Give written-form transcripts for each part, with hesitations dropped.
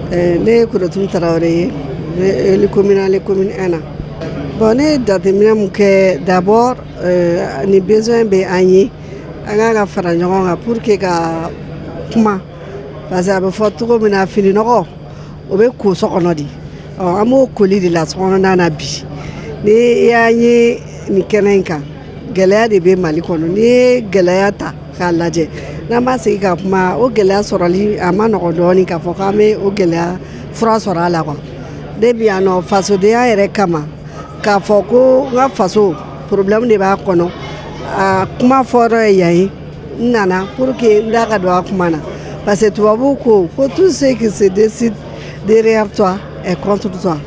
Ne Kouroutoum Traoré, le communal, les communes 1. Bon, d'abord, ni besoin de gagner, on a pour que kuma, parce que faut tout le monde finir non, on veut qu'on soit connu. Amo colis de la soirée na bi, ni gagner ni kenenka, galère de be mali kono, ni galère ta kalaje. Nama se ka kuma o galère sorali ama no doni ka fokame o galère fra sorala kwa. Debi ano faso de ya ere kama. Ka foko nga faso problème de ba kono kuma foro yayi nana pour que ndaka do akumana parce que tu vas beaucoup faut tout ce qui se décide derrière toi est contre toi.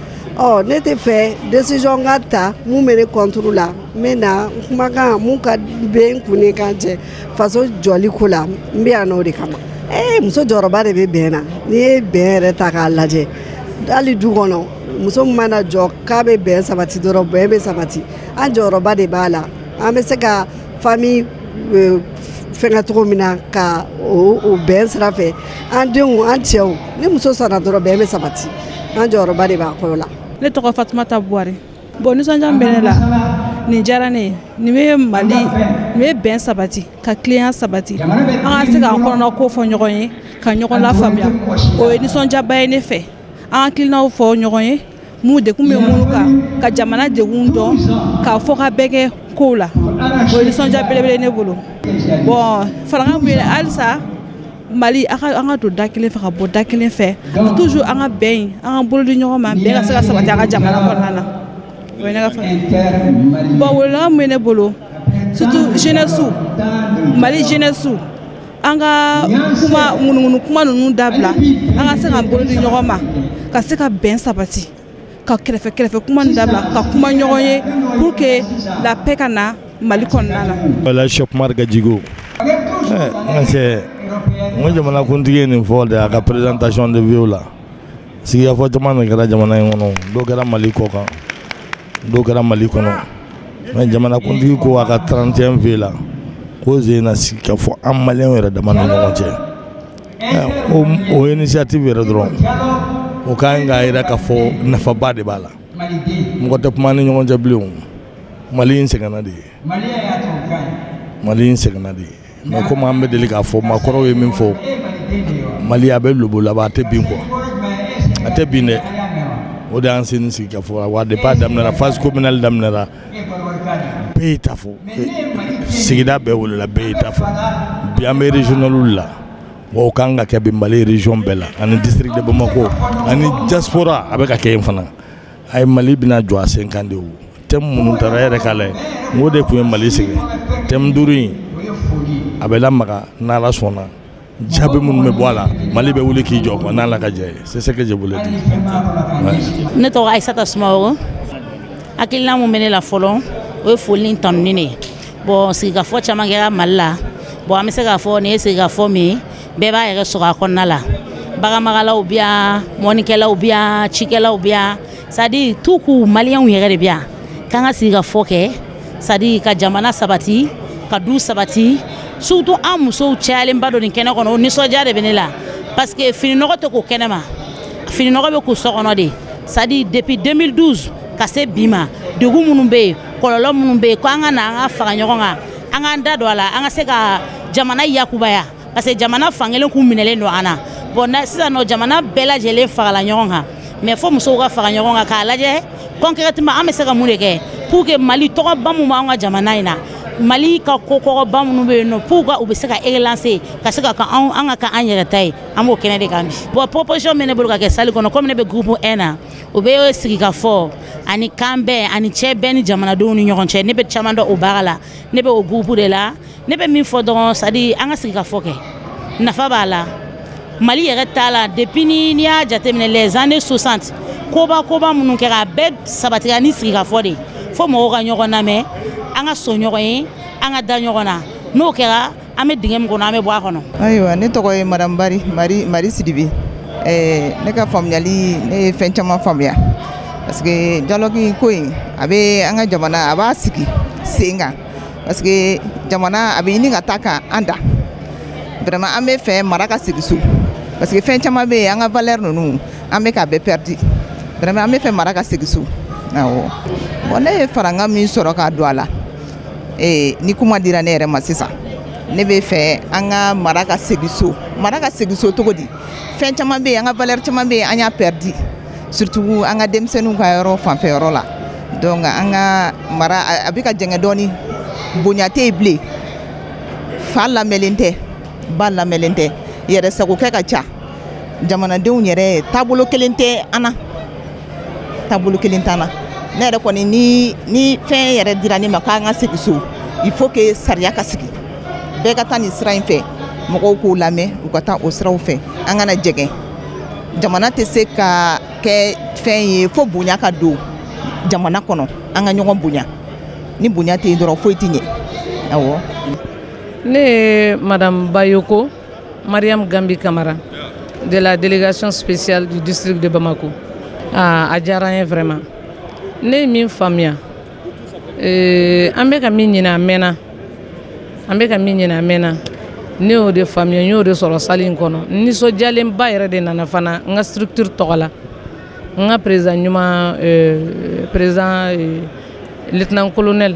Oh n'était fait décision ngata mu mene contre la mena kuma ka mu ka ben kune kanje faso joli kula mbi anori kama muso joroba de be bena ni bere takalaje dali dugono muso mana jo kabe be sabati doro be sabati an joroba de bala an be se ka famille fenga to mina ka o be srafe an denw an cɛw ni muso sara doro be sabati an joroba de ba ko la ne tɔgɔ Fatumata Buwari bon nisɔndiya bɛ ne la nin diyara ne ye nin bɛ Mali nin bɛ bɛn sabati ka kilenya sabati an ka se k'an kɔnɔna ko fɔ ɲɔgɔn ye ka ɲɔgɔn lafaamuya o ye nisɔndiyaba ye ne fɛ an hakilinaw fɔ ɲɔgɔn ye mun dekun bɛ minnu kan ka jamana dekun dɔn k'a fɔ ka bɛɛ kɛ kow la o ye nisɔndiya belebele ne bolo bon faranga min ye halisa Mali an ka don da kelen fɛ ka bɔ da kelen fɛ toujours an ka bɛn an ka bolo di ɲɔgɔn ma bɛn ka se ka sabati an ka jamana kɔnɔna na o ye ne ka faamuya bon welelakan min ye ne bolo surtout jeunesse Mali jeunesse an ka kuma ŋunuŋunu kuma ninnu dabila an ka se ka bolo di ɲɔgɔn ma ka se ka bɛn sabati ka kɛrɛfɛ kuma ninnu dabila ka kuma ɲɔgɔn ye pour que la paix ka na Mali kɔnɔna na. Wala Cheikh Oumar Gadjigo moi jamana kuntigi nin fɔ de a ka présentation de view la sigiyafɔ caman de kɛra jamana in kɔnɔ dɔw kɛra Mali kɔ kan dɔw kɛra Mali kɔnɔ mais jamana kuntigi ko a ka 31 v la ko ze na sigi ka fɔ an maliyɛnw yɛrɛ dama ni ɲɔgɔn cɛ o initiative yɛrɛ dɔrɔn o kan ka yira ka fɔ nafaba de b'a la mɔgɔ tɛ kuma ni ɲɔgɔn cɛ bilen Mali in sɛgɛnna de ye mais comme an bɛ deli k'a fɔ maakɔrɔw ye min fɔ Mali a bɛ lobo laban a tɛ bin quoi a tɛ bin dɛ o de y'an sen sigi ka fɔ wa depuis a daminɛra phase communale daminɛra bɛɛ y'i ta fɔ sigida bɛɛ wolola bɛɛ y'i ta fɔ bi an bɛ régional la wa o kan ka kɛ bi Mali région bɛɛ la ani district de Bamako ani diaspora a bɛ ka kɛ yen fana a ye Mali bɛna jɔ a sen kan de o thème minnu taara yɛrɛ k'a lajɛ n ko de tun ye Mali sɛgɛn thème 5 in a bɛ lamaga n'Ala sɔnna jaabi minnu bɛ bɔ a la Mali bɛ wuli k'i jɔ quoi n'Ala ka jɛ ye c'est ce que je voulais dire. Ne tɔgɔ Aissata Sumaworo hakilina mun bɛ ne la fɔlɔ o ye foli ni tanuni de ye bon sigikafɔ caman kɛra Mali la bon an bɛ se k'a fɔ nin ye sigikafɔ min ye bɛɛ b'a yɛrɛ sɔrɔ a kɔnɔna la baganmaralaw bɛ yan mɔnikɛlaw bɛ yan cikɛlaw bɛ yan c'est à dire tout court maliyɛnw yɛrɛ de bɛ yan k'an ka sigikafɔ kɛ c'est à dire ka jamana sabati ka du sabati surtout an musow cayalenba don nin kɛnɛ kɔnɔ o nisɔndiya de bɛ ne la parce que fininɔgɔ tɛ k'o kɛnɛ ma fininɔgɔ bɛ k'o so kɔnɔ de c'est à dire depuis 2012 ka se bi ma degun minnu bɛ yen kɔlɔlɔ minnu bɛ yen ko an ka na an ka fara ɲɔgɔn kan an k'an da don a la an ka se ka jamana yakubaya parce que jamana fankelen kun minɛlen don an na bon sisan nɔ jamana bɛɛ lajɛlen fagala ɲɔgɔn kan mais fo musow ka fara ɲɔgɔn kan k'a lajɛ concrètement an bɛ se ka mun de kɛ pour que Mali tɔgɔba min b'an ka jamana in na Mali ka kokɔrɔba minnu bɛ yen nɔ pour que u bɛ se ka relancer ka se ka an ka an yɛrɛ ta ye an b'o kɛnɛ de kan bi bon proposition bɛ ne bolo ka kɛ salle kɔnɔ comme ne bɛ groupe 1 na o bɛ sigikafɔ ani kan bɛn ani cɛ bɛn ni jamanadenw ni ɲɔgɔn cɛ ne bɛ caman dɔn o baara la ne bɛ o groupe de la ne bɛ min fɔ dɔrɔn c'est à dire an ka sigikafɔ kɛ nafa b'a la Mali yɛrɛ t'a la depuis n'i y'a jateminɛ les années 60 koba minnu kɛra a bɛɛ sabatira ni sigikafɔ de fo mɔgɔw ka ɲɔgɔn lamɛn an ka so ɲɔgɔn ye an ka da ɲɔgɔn na n'o kɛra an bɛ dingɛ min kɔnɔ an bɛ bɔ a kɔnɔ. Ayiwa ne tɔgɔ ye Madame Mari Sidibe ne ka faamuyali ne ye fɛn caman faamuya parce que dialogue ko in a bɛ an ka jamana a b'a sigi sen kan parce que jamana a bɛ ɲini ka taa kan an da vraiment an bɛ fɛ mara ka sigi so parce que fɛn caman bɛ yen an ka valeur ninnu an bɛ k'a bɛɛ perdu vraiment an bɛ fɛ mara ka segin so awɔ bon ne ye faranga min sɔrɔ k'a don a la ni kuma dira ne yɛrɛ ma sisan ne bɛ fɛ an ka mara ka segin so cogo di fɛn caman bɛ yen an ka valeur caman bɛ yen an y'a perdu surtout an ka denmisɛnninw ka yɔrɔ fanfɛyɔrɔ la donc an ka mara a bɛ ka jɛngɛ dɔɔni bonya tɛ yen bilen fa lamɛnlen tɛ ba lamɛnlen tɛ yɛrɛ sagokɛ ka ca jamanadenw yɛrɛ taabolo kelen tɛ an na taabolo kelen t'an na ne yɛrɛ kɔni ni fɛn yɛrɛ dira ne ma k'an ka segin so il faut que sariya ka sigi bɛɛ ka taa nin sira in fɛ mɔgɔw k'u lamɛn u ka taa o siraw fɛ an kana jɛgɛn jamana tɛ se ka kɛ fɛn ye fo bonya ka don jamana kɔnɔ an ka ɲɔgɔn bonya ni bonya tɛ yen dɔrɔn foyi tɛ ɲɛ awɔ. Ne ye Madame Bayoko Mariam Gambi Camara de la délégation spéciale du district de Bamako. A diyara n ye vraiment ne ye min faamuya an bɛ ka min ɲini a mɛnna ne y'o de faamuya n y'o de sɔrɔ salle in kɔnɔ nisɔndiyalenba yɛrɛ de nana fana n ka structure tɔgɔ la n ka président ɲuman président lieutenant-colonel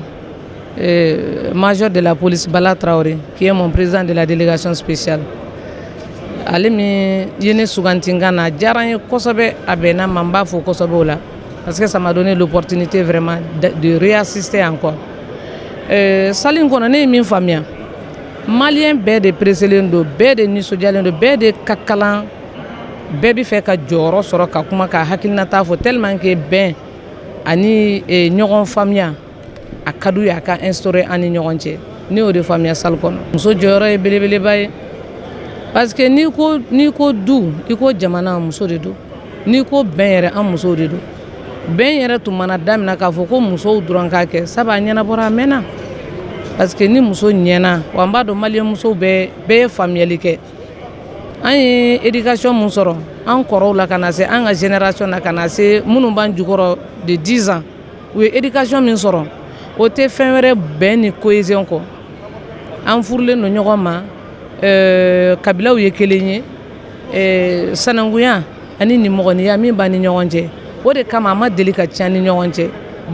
major de la police Bala Traoré qui est mon président de la délégation spéciale. Ale min ye ne suganti n ka na a diyara n ye kosɛbɛ a bɛnna ma n b'a fɔ kosɛbɛ o la parce que ça m'a donné l'opportunité vraiment de réassister encore. Salle in kɔnɔ ne ye min faamuya maliyɛn bɛɛ de preselen don bɛɛ de nisɔndiyalen don bɛɛ de ka kalan bɛɛ bɛ fɛ ka jɔyɔrɔ sɔrɔ ka kuma ka hakilinata fɔ tellement que bɛn ani ɲɔgɔn faamuya a ka d'u ye a ka instaurer an ni ɲɔgɔn cɛ ne y'o de faamuya salle kɔnɔ. Muso jɔyɔrɔ ye belebeleba ye parce que n'i ko du i ko jamana muso de don n'i ko bɛn yɛrɛ an musow de don bɛn yɛrɛ tun mana daminɛ k'a fɔ ko musow dɔrɔn k'a kɛ sabu a ɲɛnabɔra a mɛnna parce que ni muso ɲɛna wa n b'a dɔn maliyɛn musow bɛɛ ye faamuyali kɛ an ye éducation mun sɔrɔ an kɔrɔw la ka na se an ka génération na ka na se minnu b'an jukɔrɔ de 10 ans u ye éducation min sɔrɔ o tɛ fɛn wɛrɛ bɛn ni cohésion kɔ an furulen don ɲɔgɔn ma kabilaw ye kelen ye sananguya ani nimɔgɔniya min b'an ni ɲɔgɔn cɛ o de kama a ma deli ka tiɲɛ ni ɲɔgɔn cɛ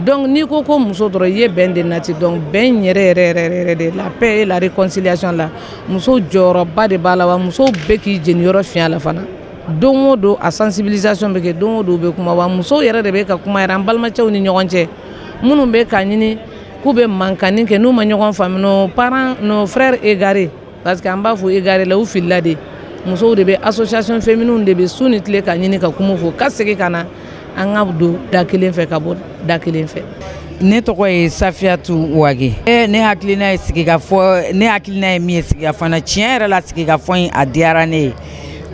donc n'i ko ko muso dɔrɔn i ye bɛn de nati donc bɛn yɛrɛ de la paix et la réconciliation la muso jɔyɔrɔba de b'a la wa musow bɛ k'i jeniyɔrɔ fiɲɛ la fana don o don a sensibilisation bɛ kɛ don o don u bɛ kuma wa musow yɛrɛ de bɛ ka kuma yɛrɛ an balimacɛw ni ɲɔgɔn cɛ minnu bɛ ka ɲini k'u bɛ mankanni kɛ n'u ma ɲɔgɔn faamu nos parents nos frères égarés parce que an b'a fɔ égaré la u filila de musow de bɛ association féminine de bɛ su ni tile ka ɲini ka kuma fɔ ka segin ka na an ka don da kelen fɛ ka bɔ da kelen fɛ. Ne tɔgɔ ye Safiyatu Wage. Ne hakilina ye sigikafɔ ne hakilina ye min ye sigikafɔ na tiɲɛ yɛrɛ la sigikafɔ in a diyara ne ye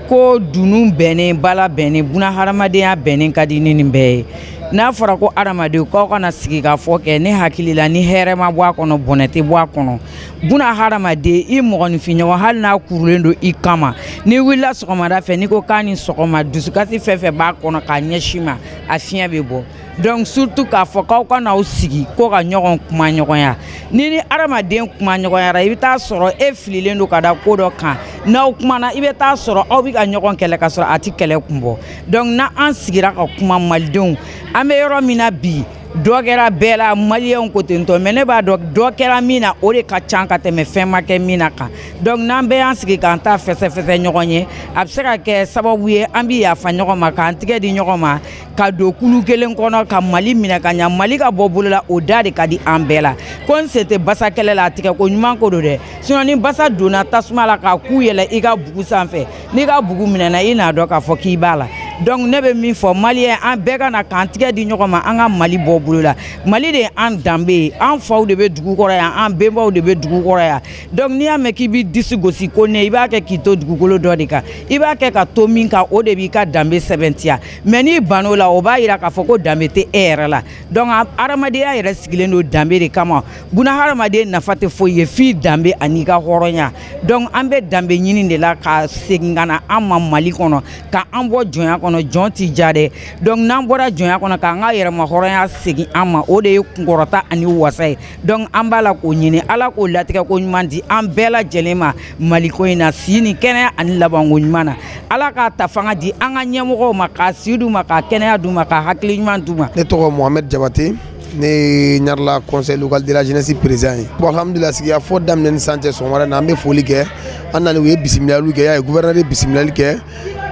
ko dunun bɛnnen bala bɛnnen buna hadamadenya bɛnnen ka di ni nin bɛɛ ye n'a fɔra ko adamadenw k'aw kana sigikafɔ kɛ ne hakili la ni hɛrɛ ma bɔ a kɔnɔ bɔnɛ tɛ bɔ a kɔnɔ buna hadamaden i mɔgɔninfin ɲɔgɔn hali n'a kurulen don i kama ni wulila sɔgɔmada fɛ n'i ko k'a ni sɔgɔma dusukasi fɛn fɛn b'a kɔnɔ k'a ɲɛsin ma a fiɲɛ bɛ bɔ donc surtout k'a fɔ k'aw kana aw sigi ko ka ɲɔgɔn kuma ɲɔgɔnya ni adamaden kuma ɲɔgɔnyara i bɛ taa sɔrɔ e fililen don ka da ko dɔ kan n'aw kumana i bɛ taa sɔrɔ aw bɛ ka ɲɔgɔn kɛlɛ ka sɔrɔ a tɛ kɛlɛ kun bɔ donc n'an sigira ka kuma malidenw an bɛ yɔrɔ min na bi dɔ kɛra bɛɛ la maliyɛnw ko ten tɔ mais ne b'a dɔn dɔ kɛra min na o de ka ca ka tɛmɛ fɛn ma kɛ min na kan donc n'an bɛɛ y'an sigi k'an ta fɛsɛfɛsɛ ɲɔgɔn ye a bɛ se ka kɛ sababu ye an bɛ yafa ɲɔgɔn ma k'an tigɛ di ɲɔgɔn ma ka don kulu kelen kɔnɔ ka Mali minɛ ka ɲa Mali ka bɔ bolo la o da de ka di an bɛɛ la ko n se tɛ basa kɛlɛ la a tigɛ ko ɲuman ko don dɛ sinon ni basa donna tasuma la k'a ku yɛlɛ i ka bugu sanfɛ n'i ka bugu minɛna i n'a dɔn k'a fɔ k'i b'a la donc ne bɛ min fɔ maliyɛn an bɛɛ ka na k'an tigɛ di ɲɔgɔn ma an ka Mali bɔ bolo la Mali de an danbe ye an faw de bɛ dugu kɔrɔ yan an bɛnbaw de bɛ dugu kɔrɔ yan donc n'i y'a mɛn k'i b'i disi gosi ko ne i b'a kɛ k'i to dugukolo dɔ de kan i b'a kɛ ka to min kan o de b'i ka danbe sɛbɛntiya mais n'i banna o la o b'a yira k'a fɔ ko danbe tɛ e yɛrɛ la donc adamadenya yɛrɛ sigilen don danbe de kama buna hadamaden nafa tɛ foyi ye f'i danbe an'i ka hɔrɔnya donc an bɛ danbe ɲini de la ka segin ka na an ma Mali kɔnɔ ka an bɔ jɔnya kɔnɔ kono jɔn ti ja dɛ donc n'an bɔra jɔnya kɔnɔ k'an ka yɛrɛma hɔrɔnya segin an ma o de ye kunkɔrɔta ani wasa ye donc an b'a la k'o ɲini ala k'o latigɛ ko ɲuman di an bɛɛ lajɛlen ma maliko in na si ni kɛnɛya ani labanko ɲuman na ala k'a ta fanga di an ka ɲɛmɔgɔw ma k'a si d'u ma k'a kɛnɛya d'u ma k'a hakili ɲuman d'u ma. Ne tɔgɔ Mohamed Jabate ne Ɲarela conseil local de la jeunesse président ye bon alhamdulillah sigiya fɔ daminɛ sisan cɛ sɔgɔmada na an bɛ foli kɛ an nana u ye bisimilaliw kɛ y'a ye gouverneur ye bisimilali kɛ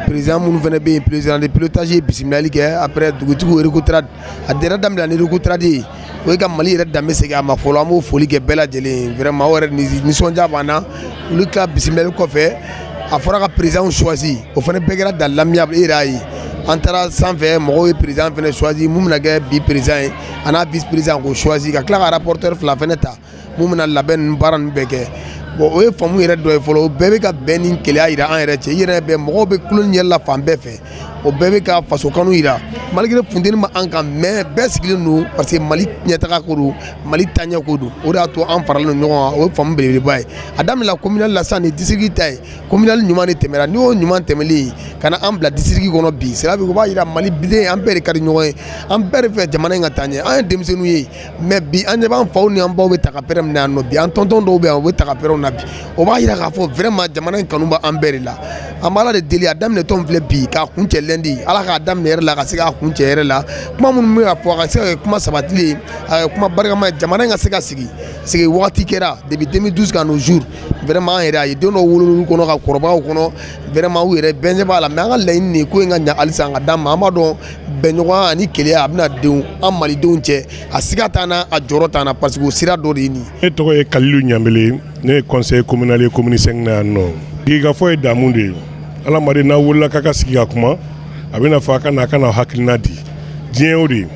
président minnu fana bɛ yen président de pilotage ye bisimilali kɛ après dugutigiw récotrade a dɛrɛ daminɛ ni récotrade ye o ye ka Mali yɛrɛ danbe segin a ma fɔlɔ an b'o foli kɛ bɛɛ lajɛlen vraiment o yɛrɛ nisɔndiya b'an na olu tila bisimilali kɔfɛ a fɔra ka président choisi o fana bɛɛ kɛra dans l'amiable e yɛrɛ y'a ye an taara sanfɛ mɔgɔw ye président fana choisi mun bɛna kɛ bi président ye a n'a vice président k'o choisi ka tila ka rapporteur fila fana ta mun bɛna labɛn ninnu baara ninnu bɛɛ kɛ bon o ye faamu yɛrɛ dɔ ye fɔlɔ o bɛɛ bɛ ka bɛn ni kɛlɛya yira an yɛrɛ cɛ i yɛrɛ bɛ mɔgɔw bɛ kulo ɲɛ la fan bɛɛ fɛ o bɛɛ bɛ ka faso kanu yira malgré funteni ma an kan mais bɛɛ sigilen don parce que Mali ɲɛtaga ko don Mali taaɲɛ ko don o de y'a to an faralen don ɲɔgɔn kan o ye faamu belebeleba ye a daminɛna communal la sisan nin district ta ye communal ɲuman de tɛmɛra n'i y'o ɲuman tɛmɛlen ka na an bila district kɔnɔ bi c'est là que o b'a yira Mali biden an bɛɛ de ka di ɲɔgɔn ye an bɛɛ de fɛ jamana in ka taa ɲɛ an ye denmisɛnninw ye mais bi an ɲɛ b'an faw ni an baw bɛ ta ka pɛrɛn minɛ yan nɔ bi an tonton dɔw bɛ yan o bɛ ta ka pɛrɛnw na bi o b'a yira k'a fɔ vraiment jamana in kanu bɛ an bɛɛ de la an b'a ala de deli a daminɛtɔ min filɛ bi k'a kun cɛ lundi ala k'a daminɛ yɛrɛ la ka se k'a kun cɛ yɛrɛ la kuma minnu bɛ ka fɔ a ka se ka kɛ kuma sabatilen a kɛ kuma barikama ye jamana in ka se ka sigi wagati kɛra depuis 2012 ka nos jours vraiment an yɛrɛ a ye den dɔw wololu kɔnɔ ka kɔrɔbaw kɔnɔ vraiment u yɛrɛ bɛn ɲɛ b'a la mais an ka laɲini de ye ko in ka ɲɛ halisa an ka d'an ma an b'a dɔn bɛnɲɔgɔnya ani keleya a bɛna denw an malidenw cɛ a siga t'an na a jɔrɔ t'an na parce que o sira dɔ de ye nin ye. Ne tɔgɔ ye Kalilu Ɲanbele ne ye conseiller communal ye commune 5 na yan nɔ sigikafɔ ye damu de ye adamaden n'a wulila k'a ka sigi ka kuma a bɛna fɔ a ka na a ka na hakilina di diɲɛ o de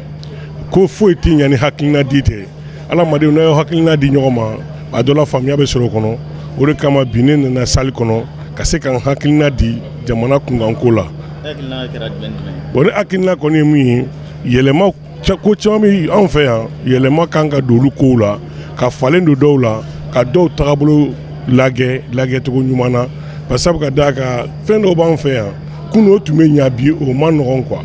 ko foyi tɛ ɲɛ ni hakilina di tɛ adamadenw n'a ye hakilina di ɲɔgɔn ma a dɔ la faamuya bɛ sɔrɔ o kɔnɔ o de kama bi ne nana salle kɔnɔ ka se ka n hakilina di jamana kunkanko la bon ne hakilina kɔni ye min ye yɛlɛma ko caman bɛ anw fɛ yan yɛlɛma kan ka don olu kow la ka falen don dɔw la ka dɔw tagabolo lagɛcogo ɲuman na basabu ka d'a kan fɛn dɔw b'an fɛ yan kunun o tun bɛ ɲa bi o ma nɔgɔn quoi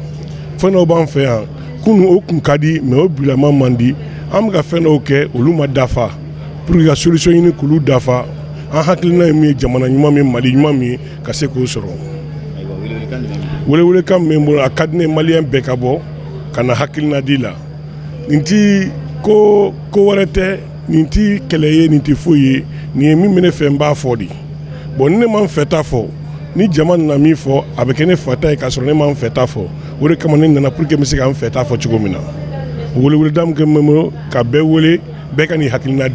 fɛn dɔw b'an fɛ yan kunun o kun ka di mais o bilama man di an bɛ ka fɛn dɔw kɛ olu ma dafa pour que ka solution ɲini k'olu dafa an hakilina ye min ye jamana ɲuman min Mali ɲuman min ka se k'o sɔrɔ welewelekan min bɛ n bolo a ka di ne ye maliyɛn bɛɛ ka bɔ ka na hakilina di la nin ti ko wɛrɛ tɛ nin ti kɛlɛ ye nin ti foyi ye nin ye min bɛ ne fɛ n b'a fɔ de bon ni ne ma n fɛta fɔ ni jama nana min fɔ a bɛ kɛ ne fata ye k'a sɔrɔ ne ma n fɛta fɔ o de kama ne nana pour que n bɛ se ka n fɛta fɔ cogo min na weleweleda min kɛ n bolo ka bɛɛ wele bɛɛ ka nin hakilina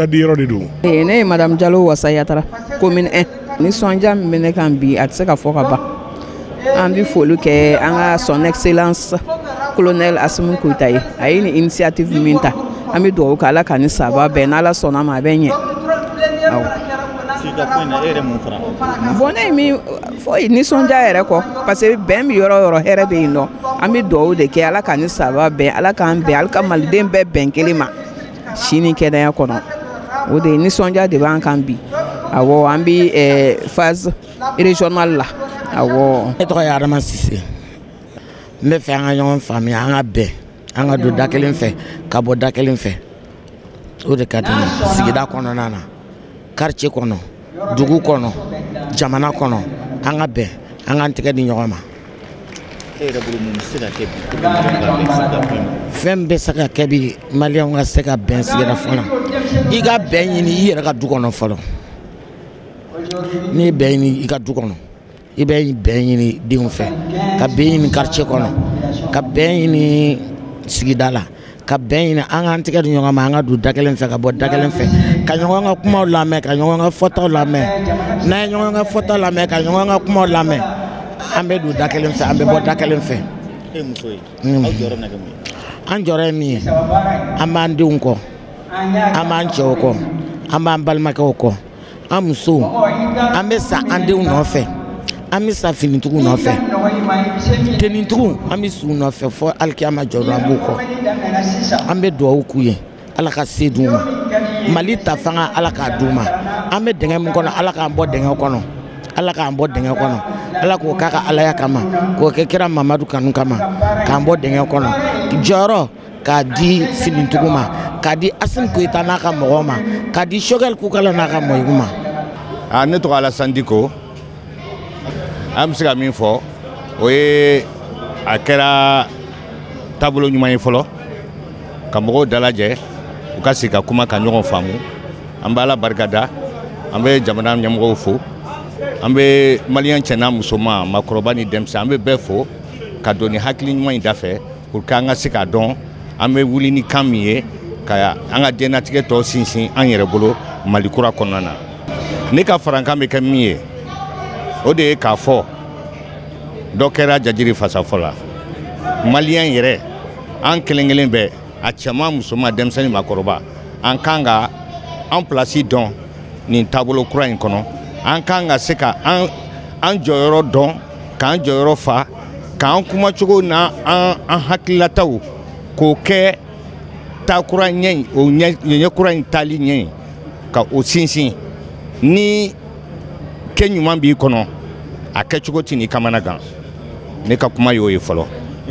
di yɔrɔ de don. Ne ye madame Jalo Wasa Yatara commune 1 nisɔndiya min bɛ ne kan bi a tɛ se ka fɔ ka ban an bɛ foli kɛ an ka son excellence colonel Asimu Koyita ye a ye nin initiative min ta an bɛ dugawu kɛ ala ka ni saba bɛn n'ala sɔnna ma a bɛ ɲɛ awɔ. Bon ne ye min fɔ nisɔndiya yɛrɛ kɔ parce que bɛn bɛ yɔrɔ o yɔrɔ hɛrɛ bɛ yen nɔ an bɛ dugawu de kɛ ala ka ni saba bɛn ala k'an bɛn ala ka maliden bɛɛ bɛn kelen ma si ni kɛnɛya kɔnɔ o de nisɔndiya de b'an kan bi awɔ an bɛ phase régionale la awɔ. Ne tɔgɔ ye Adama Sise n bɛ fɛ an ka ɲɔgɔn faamuya an ka bɛn an ka don da kelen fɛ ka bɔ da kelen fɛ o de ka di ne sigida kɔnɔna na quartier kɔnɔ dugu kɔnɔ jamana kɔnɔ an ka bɛn an k'an tɛgɛ di ɲɔgɔn ma. Fɛn bɛ se ka kɛ bi maliyɛnw ka se ka bɛn sigida fana i ka bɛn ɲini i yɛrɛ ka du kɔnɔ fɔlɔ n'i ye bɛn ɲini i ka du kɔnɔ i bɛ bɛn ɲini denw fɛ ka bɛn ɲini quartier kɔnɔ ka bɛn ɲini sigida la ka bɛn ɲini an k'an tɛgɛ di ɲɔgɔn ma an ka don da kelen fɛ ka bɔ da kelen fɛ ka ɲɔgɔn ka kumaw lamɛn ka ɲɔgɔn ka fɔtaw lamɛn n'an ye ɲɔgɔn ka fɔtaw lamɛn ka ɲɔgɔn ka kumaw lamɛn an bɛ don da kelen fɛ an bɛ bɔ da kelen fɛ. An jɔyɔrɔ ye min ye an b'an denw kɔ an b'an cɛw kɔ an b'an balimakɛw kɔ an musow an bɛ sa an denw nɔfɛ an bɛ sa finitigiw nɔfɛ tenitigiw an bɛ s'u nɔfɛ fɔ alikiyama jɔyɔrɔ an b'u kɔ an bɛ dugawu k'u ye ala ka se d'u ma Mali ta fanga ala k'a d'u ma an bɛ dingɛ min kɔnɔ ala k'an bɔ dingɛ kɔnɔ ala k'an bɔ dingɛ kɔnɔ ala k'o k'a ka alaya kama k'o kɛ kira Mamadu kanu kama k'an bɔ dingɛ kɔnɔ jɔyɔrɔ k'a di Finintigiw ma k'a di Asimi Goyita n'a ka mɔgɔw ma k'a di Choguel Kukala n'a ka mɔgɔw ma. Ne tɔgɔ Alassane Diko an bɛ se ka min fɔ o ye a kɛra taabolo ɲuman ye fɔlɔ ka mɔgɔw dalajɛ u ka sigi ka kuma ka ɲɔgɔn faamu an bɛ Ala barikada an bɛ jamana ɲɛmɔgɔw fo an bɛ maliyɛn cɛ n'a musoman maakɔrɔba ni denmisɛn an bɛ bɛɛ fo ka don ni hakili ɲuman in dafɛ pour que an ka se k'a dɔn an bɛ wuli ni kan min ye ka an ka diɲɛlatigɛ tɔ sinsin an yɛrɛ bolo Mali kura kɔnɔna na. Ne ka farankan bɛ kɛ min ye o de ye k'a fɔ dɔ kɛra Jajiri fasafɔ la maliyɛn yɛrɛ an kelen kelen bɛɛ a cɛman musoman denmisɛn ni maakɔrɔba an kan ka an place dɔn nin taabolo kura in kɔnɔ an kan ka se ka an jɔyɔrɔ dɔn k'an jɔyɔrɔ fa k'an kumacogo na an hakililataw k'o kɛ taakura ɲɛ o ɲɛ kura in taali ɲɛ ka o sinsin ni kɛ ɲuman b'i kɔnɔ a kɛcogo tɛ n'i kamanagan ne ka kuma y'o ye fɔlɔ.